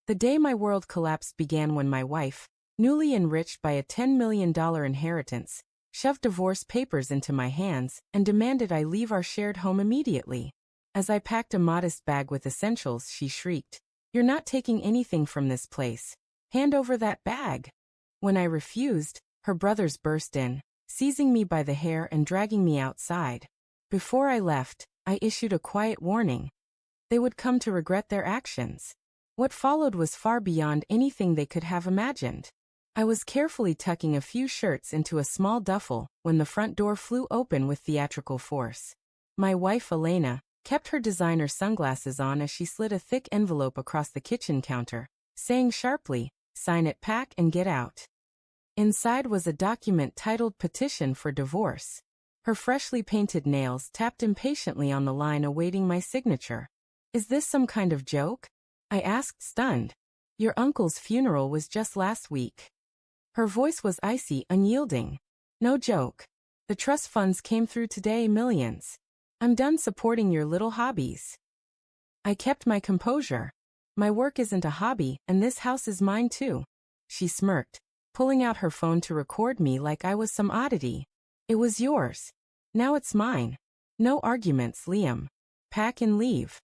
The day my world collapsed began when my wife, newly enriched by a $10 million inheritance, shoved divorce papers into my hands and demanded I leave our shared home immediately. As I packed a modest bag with essentials, she shrieked, "You're not taking anything from this place. Hand over that bag." When I refused, her brothers burst in, seizing me by the hair and dragging me outside. Before I left, I issued a quiet warning. They would come to regret their actions. What followed was far beyond anything they could have imagined. I was carefully tucking a few shirts into a small duffel when the front door flew open with theatrical force. My wife, Elena, kept her designer sunglasses on as she slid a thick envelope across the kitchen counter, saying sharply, "Sign it, pack, and get out." Inside was a document titled Petition for Divorce. Her freshly painted nails tapped impatiently on the line awaiting my signature. "Is this some kind of joke?" I asked, stunned. "Your uncle's funeral was just last week." Her voice was icy, unyielding. "No joke. The trust funds came through today, millions. I'm done supporting your little hobbies." I kept my composure. "My work isn't a hobby, and this house is mine too." She smirked, pulling out her phone to record me like I was some oddity. "It was yours. Now it's mine. No arguments, Liam. Pack and leave."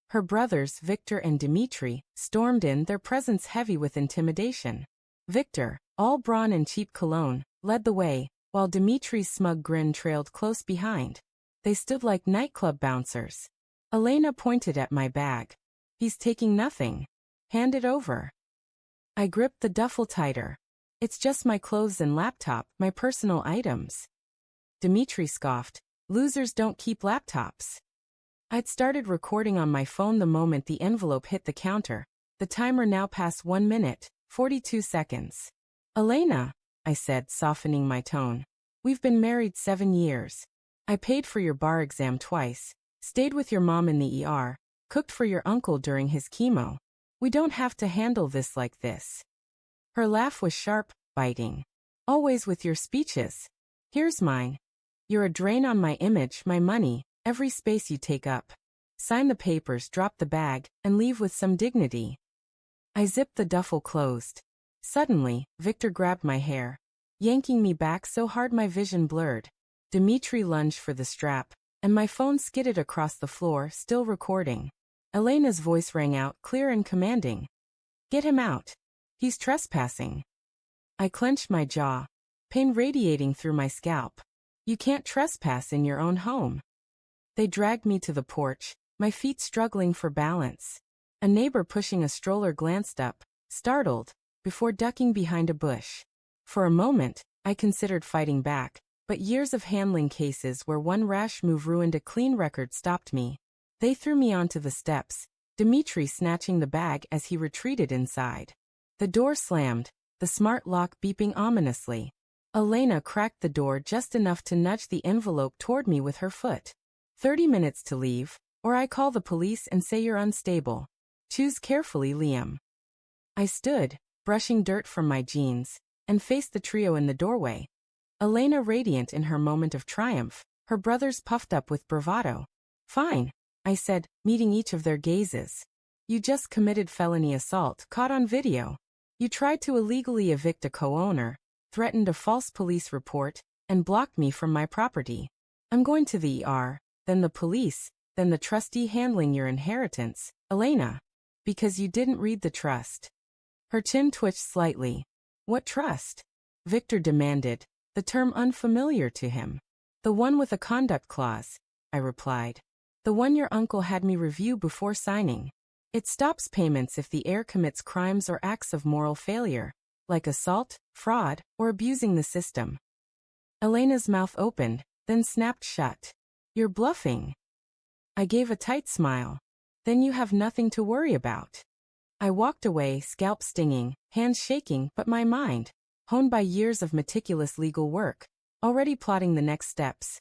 Her brothers, Victor and Dimitri, stormed in, their presence heavy with intimidation. Victor, all brawn and cheap cologne, led the way, while Dimitri's smug grin trailed close behind. They stood like nightclub bouncers. Elena pointed at my bag. "He's taking nothing. Hand it over." I gripped the duffel tighter. "It's just my clothes and laptop, my personal items." Dimitri scoffed, "Losers don't keep laptops." I'd started recording on my phone the moment the envelope hit the counter, the timer now past 1 minute, 42 seconds. "Elena," I said, softening my tone. "We've been married 7 years. I paid for your bar exam twice, stayed with your mom in the ER, cooked for your uncle during his chemo. We don't have to handle this like this." Her laugh was sharp, biting. "Always with your speeches. Here's mine. You're a drain on my image, my money, every space you take up. Sign the papers, drop the bag, and leave with some dignity." I zipped the duffel closed. Suddenly, Victor grabbed my hair, yanking me back so hard my vision blurred. Dimitri lunged for the strap, and my phone skidded across the floor, still recording. Elena's voice rang out, clear and commanding. "Get him out. He's trespassing." I clenched my jaw, pain radiating through my scalp. "You can't trespass in your own home." They dragged me to the porch, my feet struggling for balance. A neighbor pushing a stroller glanced up, startled, before ducking behind a bush. For a moment, I considered fighting back, but years of handling cases where one rash move ruined a clean record stopped me. They threw me onto the steps, Dimitri snatching the bag as he retreated inside. The door slammed, the smart lock beeping ominously. Elena cracked the door just enough to nudge the envelope toward me with her foot. 30 minutes to leave, or I call the police and say you're unstable. Choose carefully, Liam." I stood, brushing dirt from my jeans, and faced the trio in the doorway. Elena radiant in her moment of triumph, her brothers puffed up with bravado. "Fine," I said, meeting each of their gazes. "You just committed felony assault, caught on video. You tried to illegally evict a co-owner, threatened a false police report, and blocked me from my property. I'm going to the ER, then the police, then the trustee handling your inheritance, Elena. Because you didn't read the trust." Her chin twitched slightly. "What trust?" Victor demanded, the term unfamiliar to him. "The one with a conduct clause," I replied. "The one your uncle had me review before signing. It stops payments if the heir commits crimes or acts of moral failure, like assault, fraud, or abusing the system." Elena's mouth opened, then snapped shut. "You're bluffing." I gave a tight smile. "Then you have nothing to worry about." I walked away, scalp stinging, hands shaking, but my mind, honed by years of meticulous legal work, already plotting the next steps.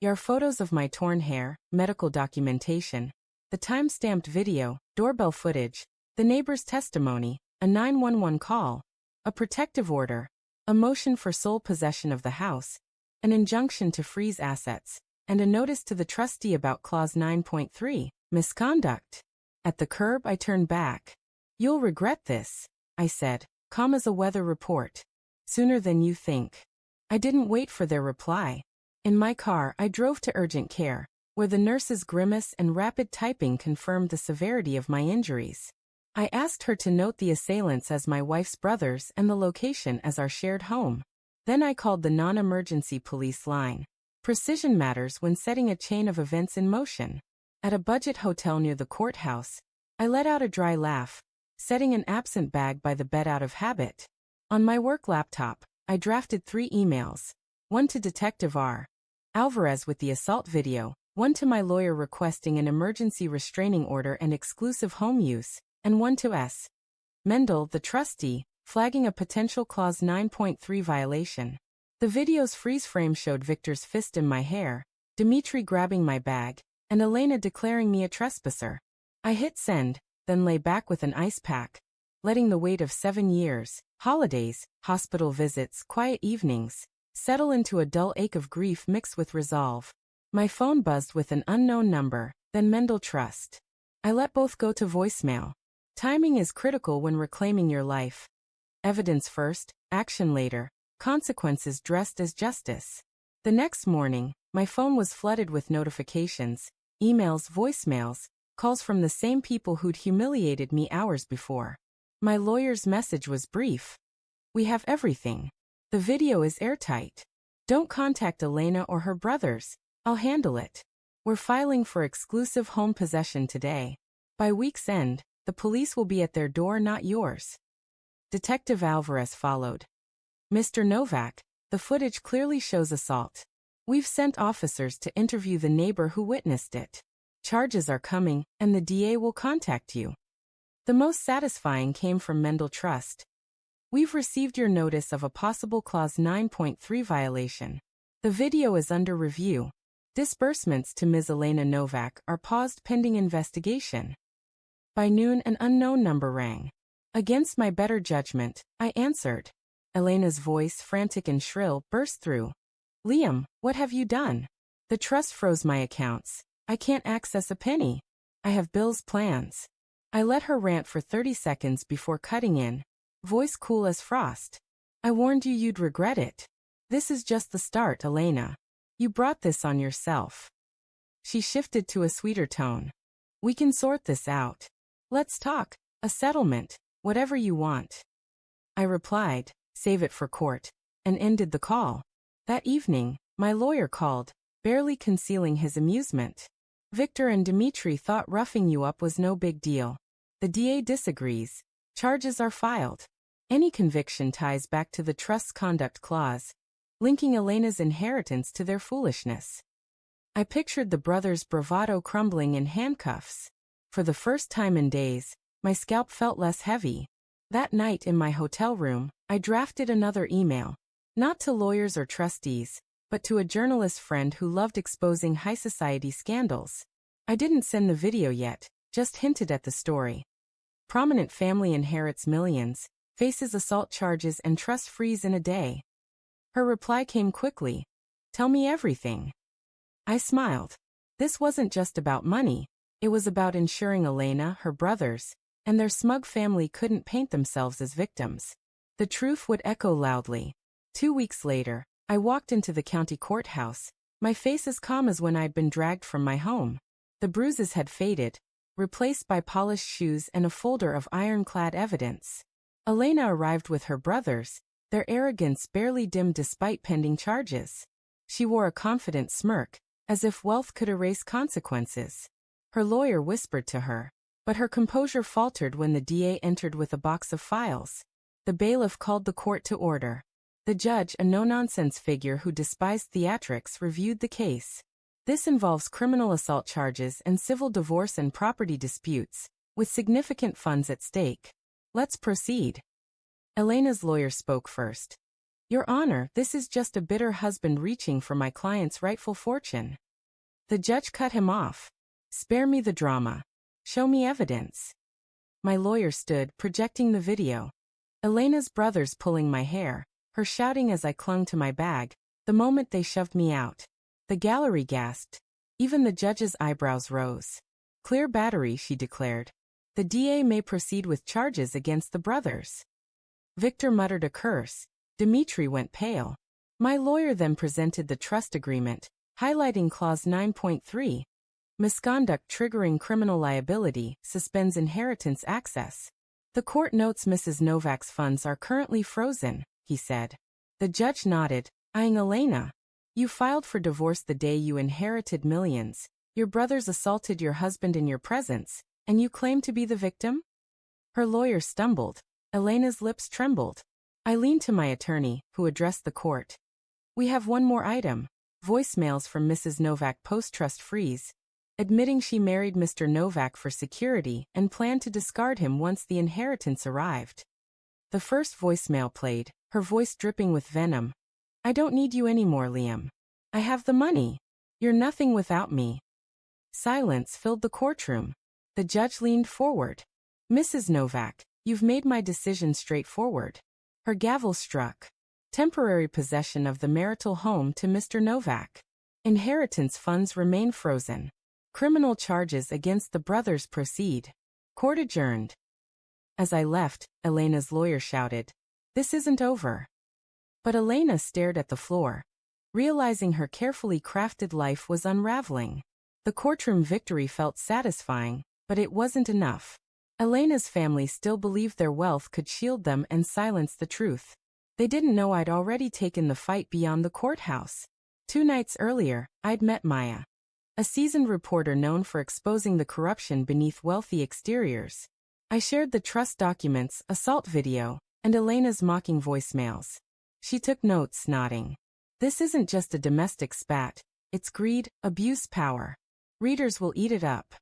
There are photos of my torn hair, medical documentation, the time-stamped video, doorbell footage, the neighbor's testimony, a 911 call, a protective order, a motion for sole possession of the house, an injunction to freeze assets, and a notice to the trustee about Clause 9.3, misconduct. At the curb, I turned back. You'll regret this, I said, calm as a weather report. Sooner than you think. I didn't wait for their reply. In my car, I drove to urgent care, where the nurse's grimace and rapid typing confirmed the severity of my injuries. I asked her to note the assailants as my wife's brothers and the location as our shared home. Then I called the non-emergency police line. Precision matters when setting a chain of events in motion. At a budget hotel near the courthouse, I let out a dry laugh, setting an absent bag by the bed out of habit. On my work laptop, I drafted 3 emails. One to Detective R. Alvarez with the assault video, one to my lawyer requesting an emergency restraining order and exclusive home use, and one to S. Mendel, the trustee, flagging a potential Clause 9.3 violation. The video's freeze frame showed Victor's fist in my hair, Dimitri grabbing my bag, and Elena declaring me a trespasser. I hit send, then lay back with an ice pack, letting the weight of 7 years, holidays, hospital visits, quiet evenings, settle into a dull ache of grief mixed with resolve. My phone buzzed with an unknown number, then Mendel Trust. I let both go to voicemail. Timing is critical when reclaiming your life. Evidence first, action later, consequences dressed as justice. The next morning, my phone was flooded with notifications, emails, voicemails, calls from the same people who'd humiliated me hours before. My lawyer's message was brief. We have everything. The video is airtight. Don't contact Elena or her brothers. I'll handle it. We're filing for exclusive home possession today. By week's end, the police will be at their door, not yours. Detective Alvarez followed. Mr. Novak, the footage clearly shows assault. We've sent officers to interview the neighbor who witnessed it. Charges are coming, and the DA will contact you. The most satisfying came from Mendel Trust. We've received your notice of a possible Clause 9.3 violation. The video is under review. Disbursements to Ms. Elena Novak are paused pending investigation. By noon, an unknown number rang. Against my better judgment, I answered. Elena's voice, frantic and shrill, burst through. Liam, what have you done? The trust froze my accounts. I can't access a penny. I have bills, plans. I let her rant for 30 seconds before cutting in, voice cool as frost. I warned you you'd regret it. This is just the start, Elena. You brought this on yourself. She shifted to a sweeter tone. We can sort this out. Let's talk, a settlement, whatever you want. I replied, save it for court, and ended the call. That evening, my lawyer called, barely concealing his amusement. Victor and Dimitri thought roughing you up was no big deal. The DA disagrees. Charges are filed. Any conviction ties back to the trust's conduct clause, linking Elena's inheritance to their foolishness. I pictured the brothers' bravado crumbling in handcuffs. For the first time in days, my scalp felt less heavy. That night in my hotel room, I drafted another email. Not to lawyers or trustees, but to a journalist friend who loved exposing high society scandals. I didn't send the video yet, just hinted at the story. Prominent family inherits millions, faces assault charges and trust freeze in a day. Her reply came quickly. Tell me everything. I smiled. This wasn't just about money. It was about ensuring Elena, her brothers, and their smug family couldn't paint themselves as victims. The truth would echo loudly. 2 weeks later, I walked into the county courthouse, my face as calm as when I'd been dragged from my home. The bruises had faded, replaced by polished shoes and a folder of ironclad evidence. Elena arrived with her brothers, their arrogance barely dimmed despite pending charges. She wore a confident smirk, as if wealth could erase consequences. Her lawyer whispered to her, but her composure faltered when the DA entered with a box of files. The bailiff called the court to order. The judge, a no-nonsense figure who despised theatrics, reviewed the case. This involves criminal assault charges and civil divorce and property disputes, with significant funds at stake. Let's proceed. Elena's lawyer spoke first. Your Honor, this is just a bitter husband reaching for my client's rightful fortune. The judge cut him off. Spare me the drama. Show me evidence. My lawyer stood, projecting the video. Elena's brothers pulling my hair, her shouting as I clung to my bag, the moment they shoved me out. The gallery gasped. Even the judge's eyebrows rose. Clear battery, she declared. The DA may proceed with charges against the brothers. Victor muttered a curse. Dmitry went pale. My lawyer then presented the trust agreement, highlighting Clause 9.3. Misconduct triggering criminal liability suspends inheritance access. The court notes Mrs. Novak's funds are currently frozen, he said. The judge nodded, eyeing Elena. You filed for divorce the day you inherited millions. Your brothers assaulted your husband in your presence, and you claim to be the victim? Her lawyer stumbled. Elena's lips trembled. I leaned to my attorney, who addressed the court. We have one more item. Voicemails from Mrs. Novak post-trust freeze, admitting she married Mr. Novak for security and planned to discard him once the inheritance arrived. The first voicemail played, her voice dripping with venom. I don't need you anymore, Liam. I have the money. You're nothing without me. Silence filled the courtroom. The judge leaned forward. Mrs. Novak, you've made my decision straightforward. Her gavel struck. Temporary possession of the marital home to Mr. Novak. Inheritance funds remain frozen. Criminal charges against the brothers proceed. Court adjourned. As I left, Elena's lawyer shouted, "This isn't over." But Elena stared at the floor, realizing her carefully crafted life was unraveling. The courtroom victory felt satisfying, but it wasn't enough. Elena's family still believed their wealth could shield them and silence the truth. They didn't know I'd already taken the fight beyond the courthouse. 2 nights earlier, I'd met Maya, a seasoned reporter known for exposing the corruption beneath wealthy exteriors. I shared the trust documents, assault video, and Elena's mocking voicemails. She took notes, nodding. This isn't just a domestic spat. It's greed, abuse, power. Readers will eat it up.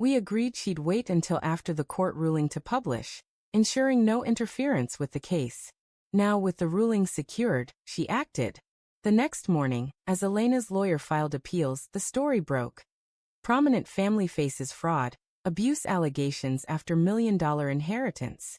We agreed she'd wait until after the court ruling to publish, ensuring no interference with the case. Now with the ruling secured, she acted. The next morning, as Elena's lawyer filed appeals, the story broke. Prominent family faces fraud, abuse allegations after million-dollar inheritance.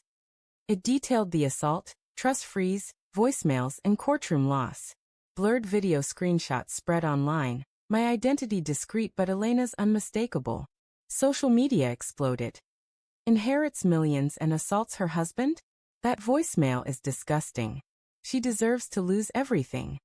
It detailed the assault, trust freeze, voicemails, and courtroom loss. Blurred video screenshots spread online, my identity discreet but Elena's unmistakable. Social media exploded. Inherits millions and assaults her husband? That voicemail is disgusting. She deserves to lose everything.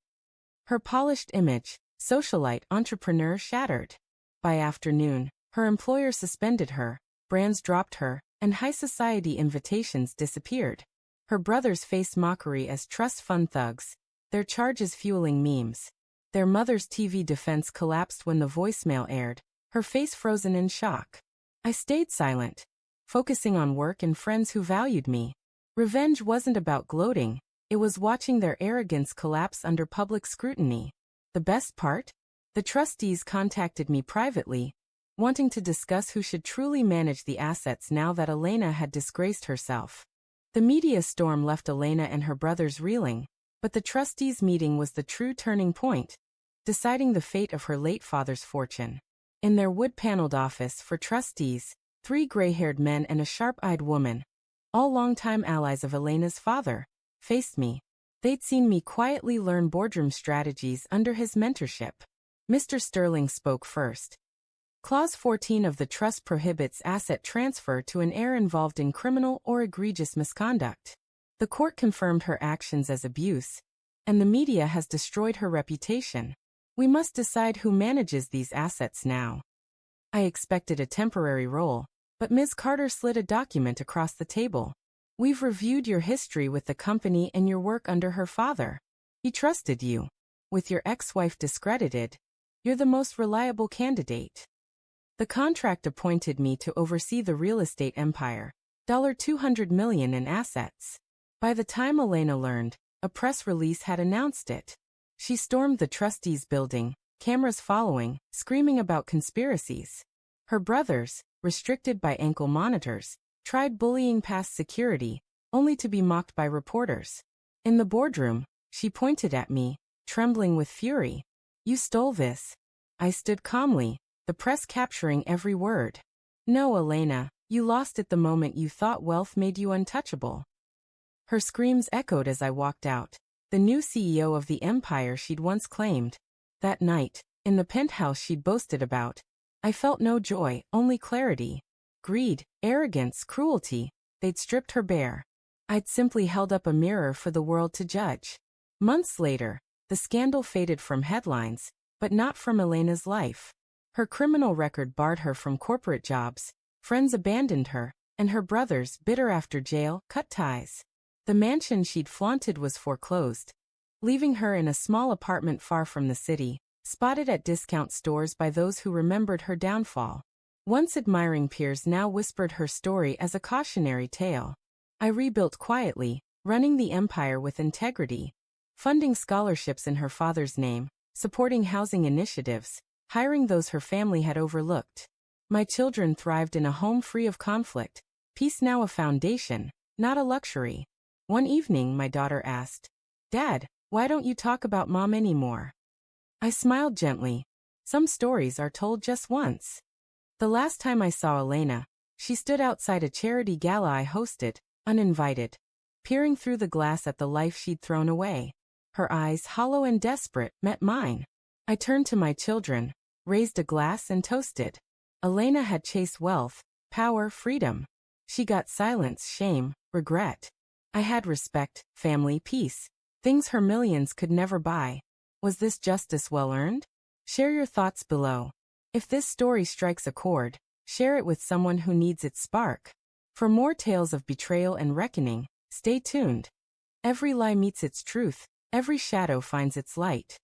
Her polished image, socialite entrepreneur, shattered. By afternoon, her employer suspended her, brands dropped her, and high society invitations disappeared. Her brothers faced mockery as trust fund thugs, their charges fueling memes. Their mother's TV defense collapsed when the voicemail aired, her face frozen in shock. I stayed silent, focusing on work and friends who valued me. Revenge wasn't about gloating, it was watching their arrogance collapse under public scrutiny. The best part? The trustees contacted me privately, wanting to discuss who should truly manage the assets now that Elena had disgraced herself. The media storm left Elena and her brothers reeling, but the trustees' meeting was the true turning point, deciding the fate of her late father's fortune. In their wood-paneled office for trustees, 3 gray-haired men and a sharp-eyed woman, all longtime allies of Elena's father, faced me. They'd seen me quietly learn boardroom strategies under his mentorship. Mr. Sterling spoke first. Clause 14 of the trust prohibits asset transfer to an heir involved in criminal or egregious misconduct. The court confirmed her actions as abuse, and the media has destroyed her reputation. We must decide who manages these assets now. I expected a temporary role, but Ms. Carter slid a document across the table. We've reviewed your history with the company and your work under her father. He trusted you. With your ex-wife discredited, you're the most reliable candidate. The contract appointed me to oversee the real estate empire, $200 million in assets. By the time Elena learned, a press release had announced it. She stormed the trustees' building, cameras following, screaming about conspiracies. Her brothers, restricted by ankle monitors, tried bullying past security, only to be mocked by reporters. In the boardroom, she pointed at me, trembling with fury. You stole this. I stood calmly, the press capturing every word. No, Elena, you lost it the moment you thought wealth made you untouchable. Her screams echoed as I walked out. The new CEO of the empire she'd once claimed. That night, in the penthouse she'd boasted about, I felt no joy, only clarity. greed, arrogance, cruelty. They'd stripped her bare. I'd simply held up a mirror for the world to judge. Months later, the scandal faded from headlines, but not from Elena's life. Her criminal record barred her from corporate jobs, friends abandoned her, and her brothers, bitter after jail, cut ties. The mansion she'd flaunted was foreclosed, leaving her in a small apartment far from the city, spotted at discount stores by those who remembered her downfall. Once admiring peers now whispered her story as a cautionary tale. I rebuilt quietly, running the empire with integrity, funding scholarships in her father's name, supporting housing initiatives, hiring those her family had overlooked. My children thrived in a home free of conflict, peace now a foundation, not a luxury. One evening my daughter asked, "Dad, why don't you talk about Mom anymore?" I smiled gently. Some stories are told just once. The last time I saw Elena, she stood outside a charity gala I hosted, uninvited, peering through the glass at the life she'd thrown away. Her eyes, hollow and desperate, met mine. I turned to my children, raised a glass and toasted. Elena had chased wealth, power, freedom. She got silence, shame, regret. I had respect, family, peace. Things her millions could never buy. Was this justice well earned? Share your thoughts below. If this story strikes a chord, share it with someone who needs its spark. For more tales of betrayal and reckoning, stay tuned. Every lie meets its truth, every shadow finds its light.